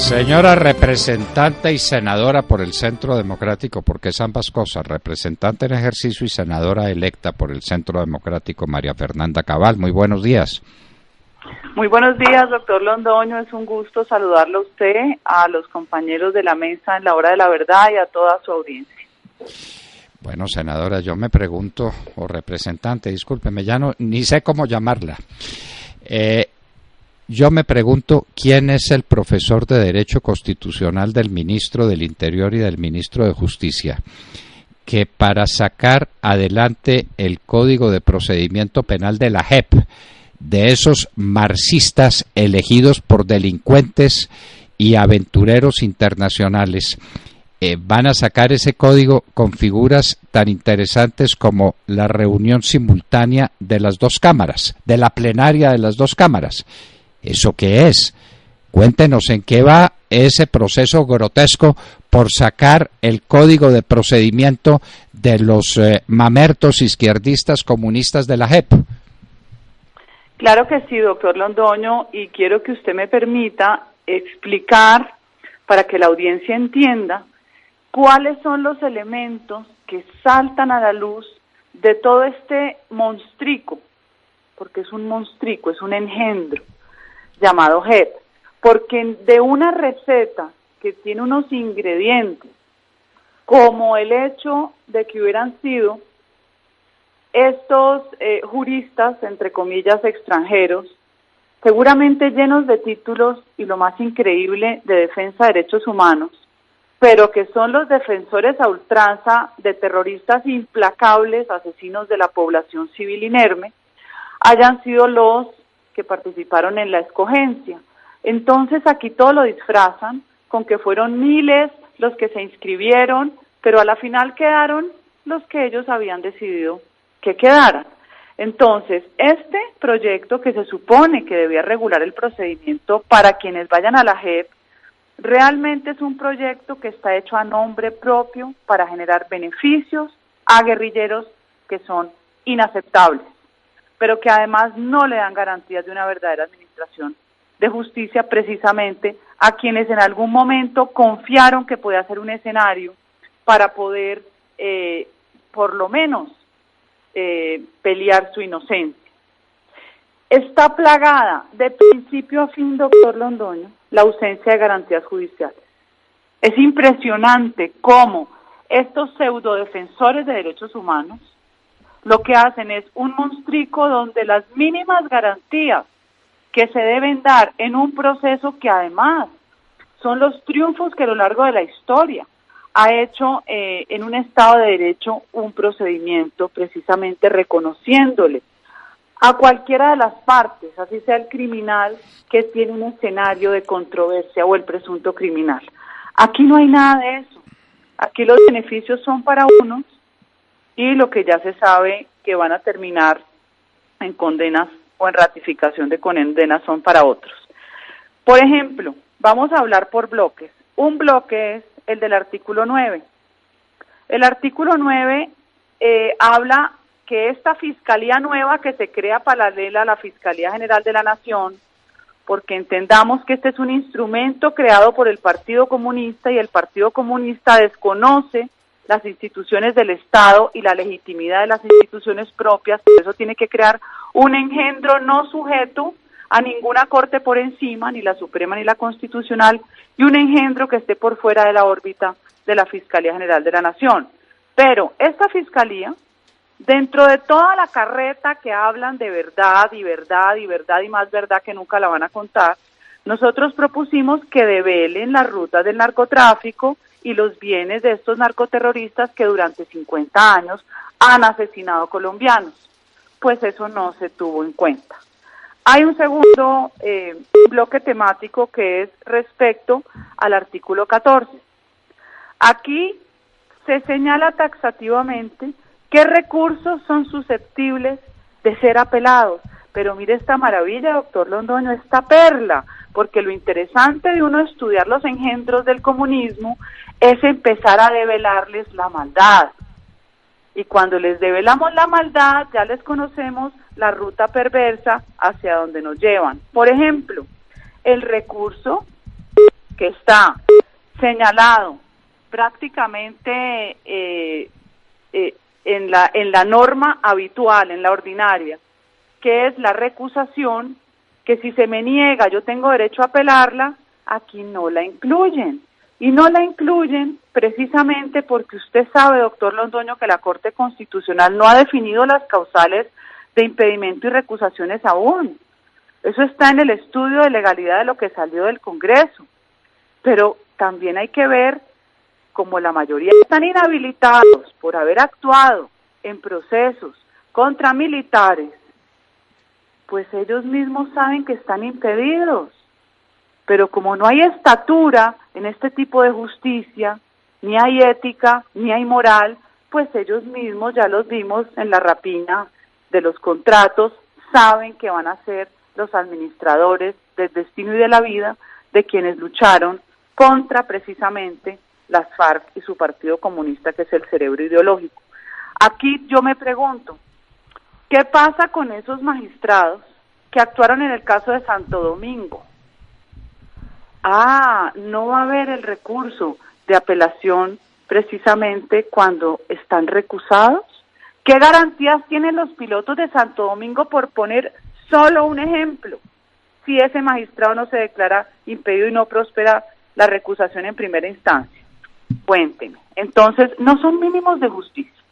Señora representante y senadora por el Centro Democrático, porque es ambas cosas, representante en ejercicio y senadora electa por el Centro Democrático, María Fernanda Cabal, muy buenos días. Muy buenos días, doctor Londoño, es un gusto saludarlo a usted, a los compañeros de la mesa en la hora de la verdad y a toda su audiencia. Bueno, senadora, yo me pregunto, o representante, discúlpeme, ya no, ni sé cómo llamarla. Yo me pregunto quién es el profesor de Derecho Constitucional del Ministro del Interior y del Ministro de Justicia, que para sacar adelante el Código de Procedimiento Penal de la JEP, de esos marxistas elegidos por delincuentes y aventureros internacionales, van a sacar ese código con figuras tan interesantes como la reunión simultánea de las dos cámaras, de la plenaria de las dos cámaras. ¿Eso qué es? Cuéntenos en qué va ese proceso grotesco por sacar el código de procedimiento de los mamertos izquierdistas comunistas de la JEP. Claro que sí, doctor Londoño, y quiero que usted me permita explicar para que la audiencia entienda cuáles son los elementos que saltan a la luz de todo este monstrico, porque es un monstrico, es un engendro llamado JEP, porque de una receta que tiene unos ingredientes, como el hecho de que hubieran sido estos juristas, entre comillas, extranjeros, seguramente llenos de títulos y lo más increíble de defensa de derechos humanos, pero que son los defensores a ultranza de terroristas implacables, asesinos de la población civil inerme, hayan sido los que participaron en la escogencia. Entonces aquí todo lo disfrazan con que fueron miles los que se inscribieron, pero a la final quedaron los que ellos habían decidido que quedaran. Entonces, este proyecto que se supone que debía regular el procedimiento para quienes vayan a la JEP, realmente es un proyecto que está hecho a nombre propio para generar beneficios a guerrilleros que son inaceptables, pero que además no le dan garantías de una verdadera administración de justicia precisamente a quienes en algún momento confiaron que podía ser un escenario para poder, por lo menos, pelear su inocencia. Está plagada de principio a fin, doctor Londoño, la ausencia de garantías judiciales. Es impresionante cómo estos pseudodefensores de derechos humanos lo que hacen es un monstrico donde las mínimas garantías que se deben dar en un proceso que además son los triunfos que a lo largo de la historia ha hecho en un Estado de Derecho un procedimiento precisamente reconociéndole a cualquiera de las partes, así sea el criminal que tiene un escenario de controversia o el presunto criminal. Aquí no hay nada de eso. Aquí los beneficios son para unos y lo que ya se sabe que van a terminar en condenas o en ratificación de condenas son para otros. Por ejemplo, vamos a hablar por bloques. Un bloque es el del artículo 9. El artículo 9 habla que esta fiscalía nueva que se crea paralela a la Fiscalía General de la Nación, porque entendamos que este es un instrumento creado por el Partido Comunista y el Partido Comunista desconoce las instituciones del Estado y la legitimidad de las instituciones propias, por eso tiene que crear un engendro no sujeto a ninguna corte por encima, ni la Suprema ni la Constitucional, y un engendro que esté por fuera de la órbita de la Fiscalía General de la Nación. Pero esta Fiscalía, dentro de toda la carreta que hablan de verdad y verdad y verdad y más verdad que nunca la van a contar, nosotros propusimos que develen las rutas del narcotráfico y los bienes de estos narcoterroristas que durante 50 años han asesinado colombianos. Pues eso no se tuvo en cuenta. Hay un segundo bloque temático que es respecto al artículo 14. Aquí se señala taxativamente qué recursos son susceptibles de ser apelados. Pero mire esta maravilla, doctor Londoño, esta perla, porque lo interesante de uno estudiar los engendros del comunismo es empezar a develarles la maldad. Y cuando les develamos la maldad, ya les conocemos la ruta perversa hacia donde nos llevan. Por ejemplo, el recurso que está señalado prácticamente en la norma habitual, en la ordinaria, que es la recusación, que si se me niega yo tengo derecho a apelarla, aquí no la incluyen. Y no la incluyen precisamente porque usted sabe, doctor Londoño, que la Corte Constitucional no ha definido las causales de impedimento y recusaciones aún. Eso está en el estudio de legalidad de lo que salió del Congreso. Pero también hay que ver, como la mayoría están inhabilitados por haber actuado en procesos contra militares, pues ellos mismos saben que están impedidos. Pero como no hay estatura en este tipo de justicia, ni hay ética, ni hay moral, pues ellos mismos, ya los vimos en la rapiña de los contratos, saben que van a ser los administradores del destino y de la vida de quienes lucharon contra precisamente las FARC y su partido comunista, que es el cerebro ideológico. Aquí yo me pregunto, ¿qué pasa con esos magistrados que actuaron en el caso de Santo Domingo? No va a haber el recurso de apelación precisamente cuando están recusados. ¿Qué garantías tienen los pilotos de Santo Domingo, por poner solo un ejemplo, si ese magistrado no se declara impedido y no prospera la recusación en primera instancia? Cuéntenme. Entonces, no son mínimos de justicia.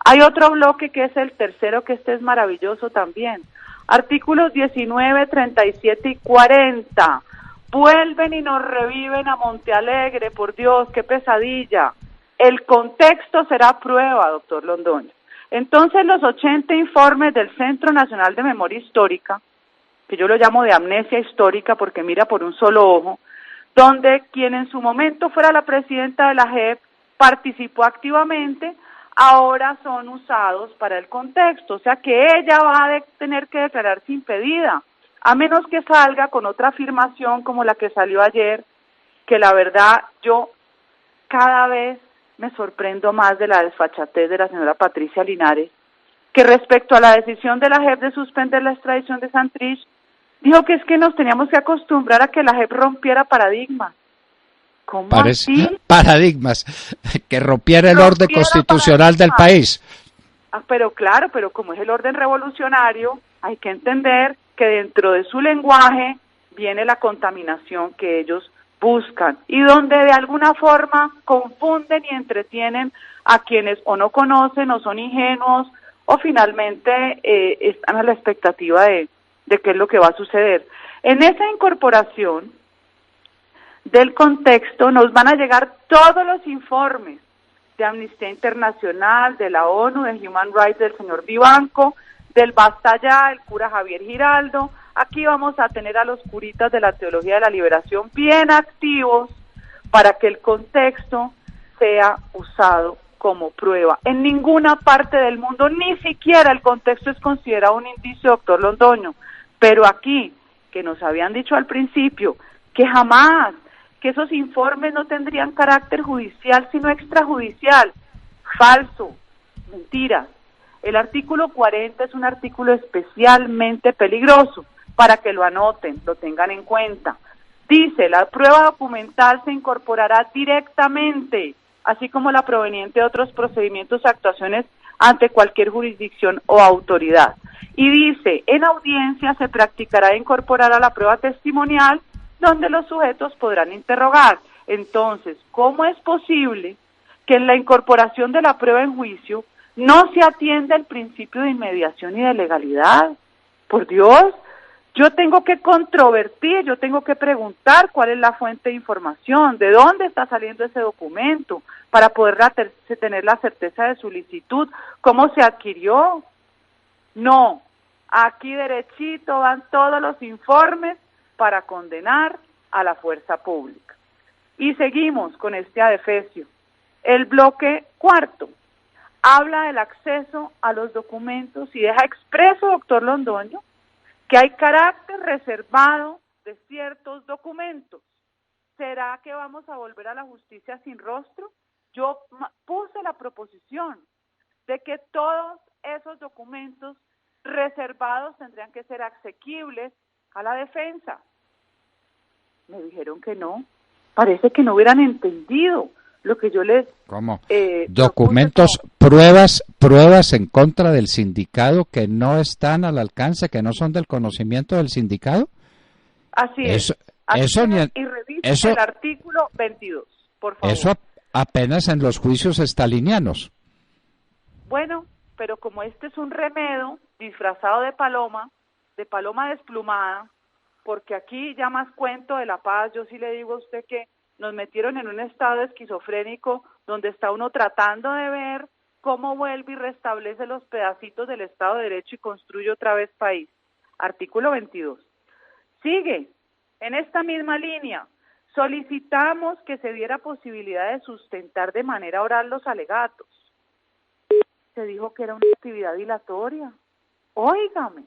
Hay otro bloque que es el tercero, que este es maravilloso también. Artículos 19, 37 y 40. Vuelven y nos reviven a Montealegre, por Dios, qué pesadilla. El contexto será prueba, doctor Londoño. Entonces, los 80 informes del Centro Nacional de Memoria Histórica, que yo lo llamo de amnesia histórica porque mira por un solo ojo, donde quien en su momento fuera la presidenta de la JEP participó activamente, ahora son usados para el contexto, o sea que ella va a tener que declararse impedida, a menos que salga con otra afirmación como la que salió ayer, que la verdad yo cada vez me sorprendo más de la desfachatez de la señora Patricia Linares, que respecto a la decisión de la JEP de suspender la extradición de Santrich, dijo que es que nos teníamos que acostumbrar a que la JEP rompiera paradigmas. ¿Cómo así? Paradigmas, que rompiera el orden constitucional del país. Pero claro, pero como es el orden revolucionario, hay que entender que dentro de su lenguaje viene la contaminación que ellos buscan y donde de alguna forma confunden y entretienen a quienes o no conocen o son ingenuos o finalmente están a la expectativa de qué es lo que va a suceder. En esa incorporación del contexto nos van a llegar todos los informes de Amnistía Internacional, de la ONU, de Human Rights del señor Vivanco, del Basta Ya, el cura Javier Giraldo. Aquí vamos a tener a los curitas de la Teología de la Liberación bien activos para que el contexto sea usado como prueba. En ninguna parte del mundo, ni siquiera el contexto es considerado un indicio, doctor Londoño, pero aquí, que nos habían dicho al principio, que jamás, que esos informes no tendrían carácter judicial, sino extrajudicial. Falso, mentira. El artículo 40 es un artículo especialmente peligroso, para que lo anoten, lo tengan en cuenta. Dice, la prueba documental se incorporará directamente, así como la proveniente de otros procedimientos o actuaciones ante cualquier jurisdicción o autoridad. Y dice, en audiencia se practicará incorporar a la prueba testimonial, donde los sujetos podrán interrogar. Entonces, ¿cómo es posible que en la incorporación de la prueba en juicio no se atienda el principio de inmediación y de legalidad? Por Dios, yo tengo que controvertir, yo tengo que preguntar cuál es la fuente de información, de dónde está saliendo ese documento, para poder tener la certeza de su licitud, cómo se adquirió. No, aquí derechito van todos los informes para condenar a la fuerza pública. Y seguimos con este adefesio. El bloque cuarto habla del acceso a los documentos y deja expreso, doctor Londoño, que hay carácter reservado de ciertos documentos. ¿Será que vamos a volver a la justicia sin rostro? Yo puse la proposición de que todos esos documentos reservados tendrían que ser asequibles a la defensa. Me dijeron que no, Parece que no hubieran entendido lo que yo les... ¿Cómo? Documentos, pruebas en contra del sindicato que no están al alcance, que no son del conocimiento del sindicato. Así es. Y revisen el artículo 22, por favor. Eso apenas en los juicios stalinianos. Bueno, pero como este es un remedo disfrazado de paloma desplumada, porque aquí ya más cuento de la paz, yo sí le digo a usted que nos metieron en un estado esquizofrénico donde está uno tratando de ver cómo vuelve y restablece los pedacitos del Estado de Derecho y construye otra vez país. Artículo 22. Sigue en esta misma línea. Solicitamos que se diera posibilidad de sustentar de manera oral los alegatos. Se dijo que era una actividad dilatoria. Óigame,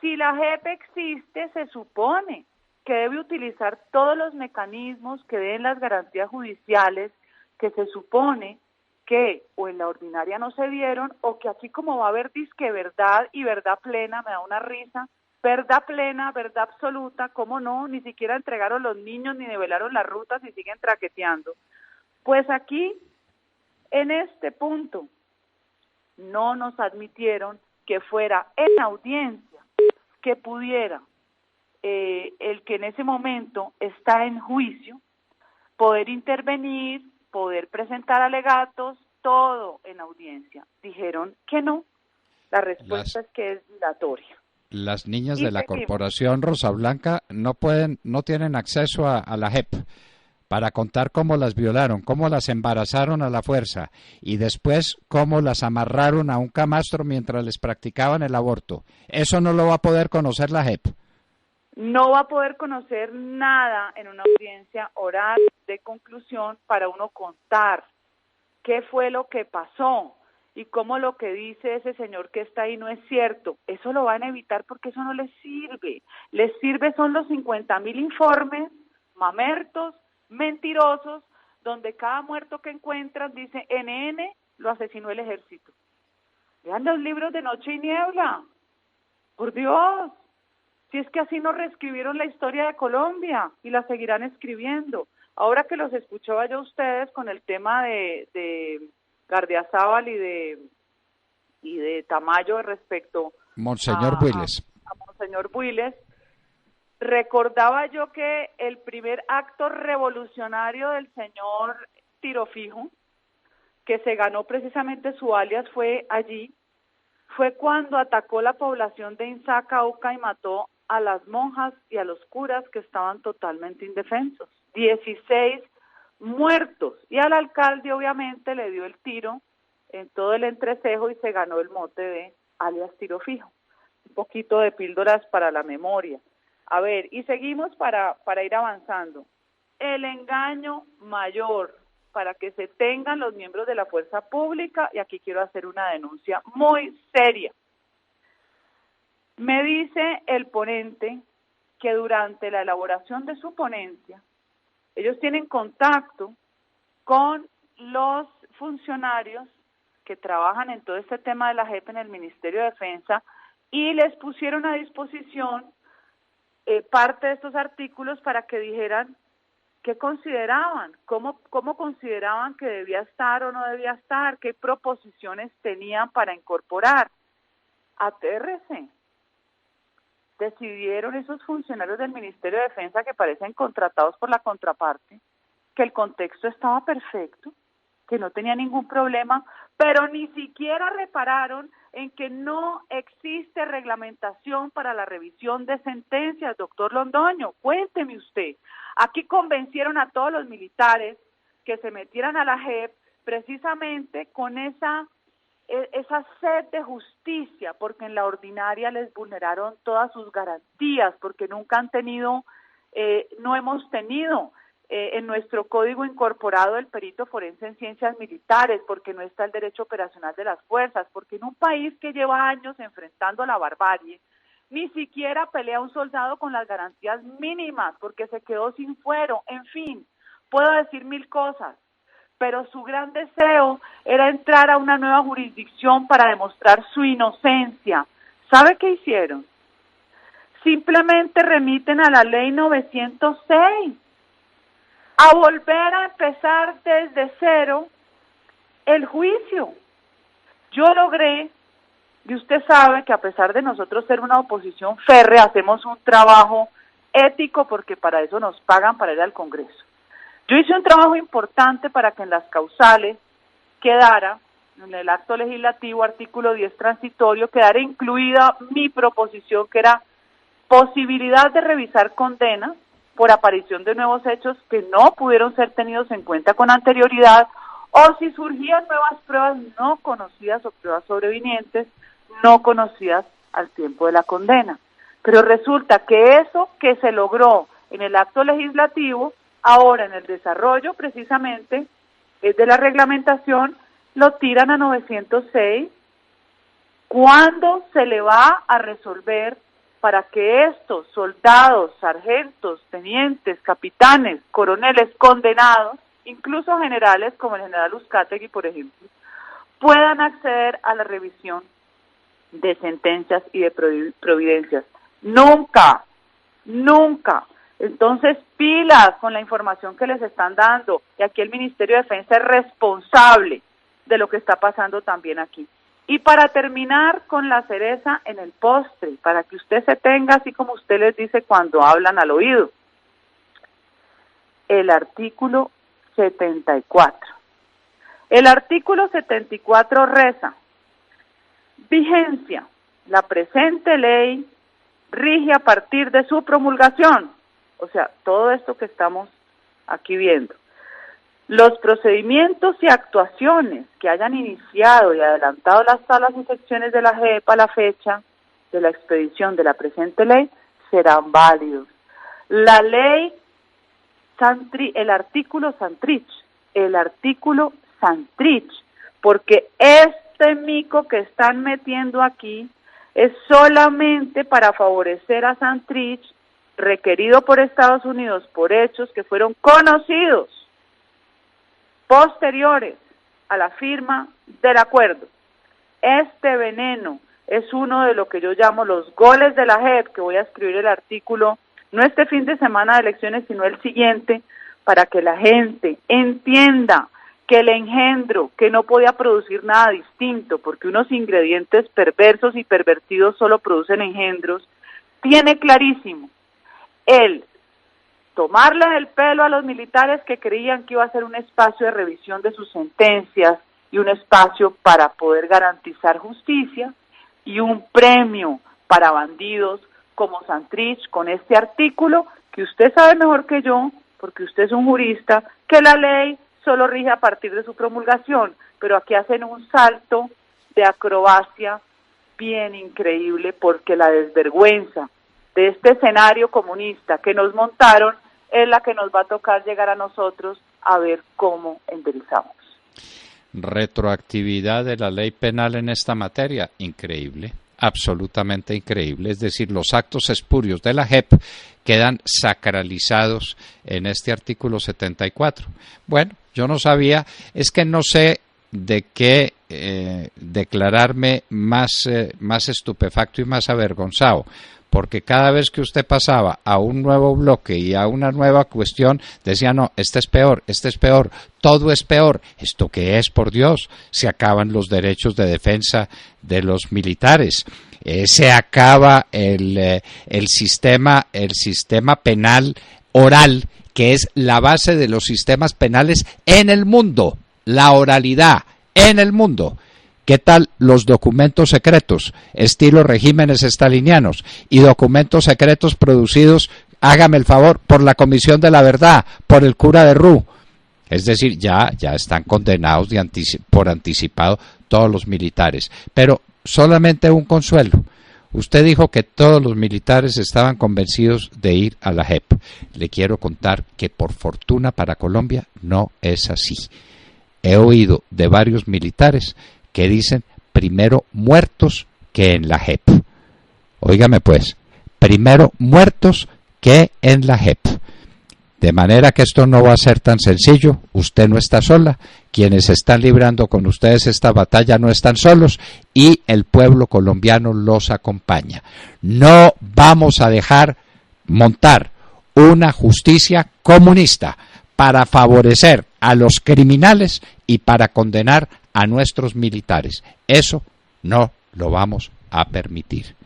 si la JEP existe, se supone que debe utilizar todos los mecanismos que den las garantías judiciales que se supone que o en la ordinaria no se dieron, o que aquí como va a haber disque verdad y verdad plena, me da una risa, verdad plena, verdad absoluta, ¿cómo no? Ni siquiera entregaron los niños ni develaron las rutas y siguen traqueteando. Pues aquí, en este punto, no nos admitieron que fuera en audiencia que pudiera el que en ese momento está en juicio poder intervenir, poder presentar alegatos, todo en audiencia. Dijeron que no. La respuesta es que es dilatoria. Las niñas de la Corporación Rosa Blanca no tienen acceso a la JEP para contar cómo las violaron, cómo las embarazaron a la fuerza y después cómo las amarraron a un camastro mientras les practicaban el aborto. Eso no lo va a poder conocer la JEP. No va a poder conocer nada en una audiencia oral de conclusión para uno contar qué fue lo que pasó y cómo lo que dice ese señor que está ahí no es cierto. Eso lo van a evitar porque eso no les sirve. Les sirve son los 50.000 informes mamertos, mentirosos, donde cada muerto que encuentran dice NN lo asesinó el ejército. Vean los libros de Noche y Niebla. Por Dios. Si es que así no reescribieron la historia de Colombia y la seguirán escribiendo. Ahora que los escuchaba yo a ustedes con el tema de Gardiazabal y de Tamayo respecto Monseñor Builes. A Monseñor Builes, recordaba yo que el primer acto revolucionario del señor Tirofijo, que se ganó precisamente su alias, fue allí, fue cuando atacó la población de Inzá, Cauca, y mató a las monjas y a los curas que estaban totalmente indefensos. 16 muertos. Y al alcalde obviamente le dio el tiro en todo el entrecejo y se ganó el mote de alias Tiro Fijo. Un poquito de píldoras para la memoria. A ver, y seguimos para ir avanzando. El engaño mayor para que se tengan los miembros de la fuerza pública, y aquí quiero hacer una denuncia muy seria. Me dice el ponente que durante la elaboración de su ponencia, ellos tienen contacto con los funcionarios que trabajan en todo este tema de la JEP en el Ministerio de Defensa y les pusieron a disposición parte de estos artículos para que dijeran qué consideraban, cómo consideraban que debía estar o no debía estar, qué proposiciones tenían para incorporar. Atérrese. Decidieron esos funcionarios del Ministerio de Defensa que parecen contratados por la contraparte, que el contexto estaba perfecto, que no tenía ningún problema, pero ni siquiera repararon en que no existe reglamentación para la revisión de sentencias. Doctor Londoño, cuénteme usted. Aquí convencieron a todos los militares que se metieran a la JEP precisamente con esa sed de justicia, porque en la ordinaria les vulneraron todas sus garantías, porque nunca han tenido, no hemos tenido en nuestro código incorporado el perito forense en ciencias militares, porque no está el derecho operacional de las fuerzas, porque en un país que lleva años enfrentando la barbarie, ni siquiera pelea un soldado con las garantías mínimas, porque se quedó sin fuero. En fin, puedo decir mil cosas, pero su gran deseo era entrar a una nueva jurisdicción para demostrar su inocencia. ¿Sabe qué hicieron? Simplemente remiten a la ley 906. a volver a empezar desde cero el juicio. Yo logré, y usted sabe que a pesar de nosotros ser una oposición férrea, hacemos un trabajo ético porque para eso nos pagan para ir al Congreso. Yo hice un trabajo importante para que en las causales quedara, en el acto legislativo, artículo 10 transitorio, quedara incluida mi proposición, que era posibilidad de revisar condenas por aparición de nuevos hechos que no pudieron ser tenidos en cuenta con anterioridad, o si surgían nuevas pruebas no conocidas o pruebas sobrevinientes no conocidas al tiempo de la condena. Pero resulta que eso que se logró en el acto legislativo, ahora en el desarrollo precisamente de la reglamentación, lo tiran a 906. ¿Cuándo se le va a resolver para que estos soldados, sargentos, tenientes, capitanes, coroneles condenados, incluso generales como el general Uzcategui, por ejemplo, puedan acceder a la revisión de sentencias y de providencias? Nunca, nunca. Entonces, pilas con la información que les están dando, y aquí el Ministerio de Defensa es responsable de lo que está pasando también aquí. Y para terminar con la cereza en el postre, para que usted se tenga así como usted les dice cuando hablan al oído, el artículo 74. El artículo 74 reza: vigencia. La presente ley rige a partir de su promulgación. O sea, todo esto que estamos aquí viendo. Los procedimientos y actuaciones que hayan iniciado y adelantado las salas y secciones de la JEP a la fecha de la expedición de la presente ley serán válidos. La ley el artículo Santrich, porque este mico que están metiendo aquí es solamente para favorecer a Santrich, requerido por Estados Unidos por hechos que fueron conocidos posteriores a la firma del acuerdo. Este veneno es uno de lo que yo llamo los goles de la JEP, que voy a escribir el artículo, no este fin de semana de elecciones, sino el siguiente, para que la gente entienda que el engendro, que no podía producir nada distinto, porque unos ingredientes perversos y pervertidos solo producen engendros, tiene clarísimo el tomarle el pelo a los militares que creían que iba a ser un espacio de revisión de sus sentencias y un espacio para poder garantizar justicia, y un premio para bandidos como Santrich, con este artículo que usted sabe mejor que yo, porque usted es un jurista, que la ley solo rige a partir de su promulgación, pero aquí hacen un salto de acrobacia bien increíble, porque la desvergüenza de este escenario comunista que nos montaron es la que nos va a tocar llegar a nosotros a ver cómo enderezamos. Retroactividad de la ley penal en esta materia, increíble, absolutamente increíble. Es decir, los actos espurios de la JEP quedan sacralizados en este artículo 74. Bueno, yo no sabía, es que no sé de qué declararme más estupefacto y más avergonzado, porque cada vez que usted pasaba a un nuevo bloque y a una nueva cuestión, decía, no, este es peor, todo es peor. ¿Esto qué es, por Dios? Se acaban los derechos de defensa de los militares, se acaba el sistema penal oral, que es la base de los sistemas penales en el mundo, la oralidad en el mundo. ¿Qué tal los documentos secretos, estilo regímenes estalinianos, y documentos secretos producidos, hágame el favor, por la Comisión de la Verdad, por el cura de Rú? Es decir, ya están condenados por anticipado todos los militares. Pero solamente un consuelo. Usted dijo que todos los militares estaban convencidos de ir a la JEP. Le quiero contar que por fortuna para Colombia no es así. He oído de varios militares que dicen primero muertos que en la JEP. Óigame pues, primero muertos que en la JEP. De manera que esto no va a ser tan sencillo. Usted no está sola, quienes están librando con ustedes esta batalla no están solos, y el pueblo colombiano los acompaña. No vamos a dejar montar una justicia comunista para favorecer a los criminales y para condenar a nuestros militares. Eso no lo vamos a permitir.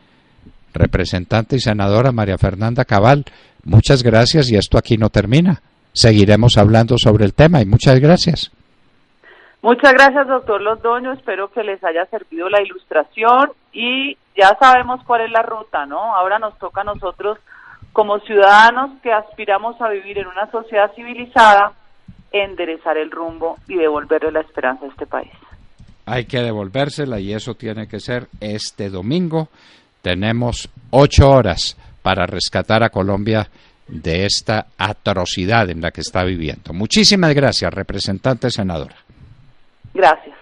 Representante y senadora María Fernanda Cabal, muchas gracias y esto aquí no termina. Seguiremos hablando sobre el tema y muchas gracias. Muchas gracias, doctor Londoño. Espero que les haya servido la ilustración y ya sabemos cuál es la ruta, ¿no? Ahora nos toca a nosotros, como ciudadanos que aspiramos a vivir en una sociedad civilizada, enderezar el rumbo y devolverle la esperanza a este país. Hay que devolvérsela y eso tiene que ser este domingo. Tenemos 8 horas para rescatar a Colombia de esta atrocidad en la que está viviendo. Muchísimas gracias, representante senadora. Gracias.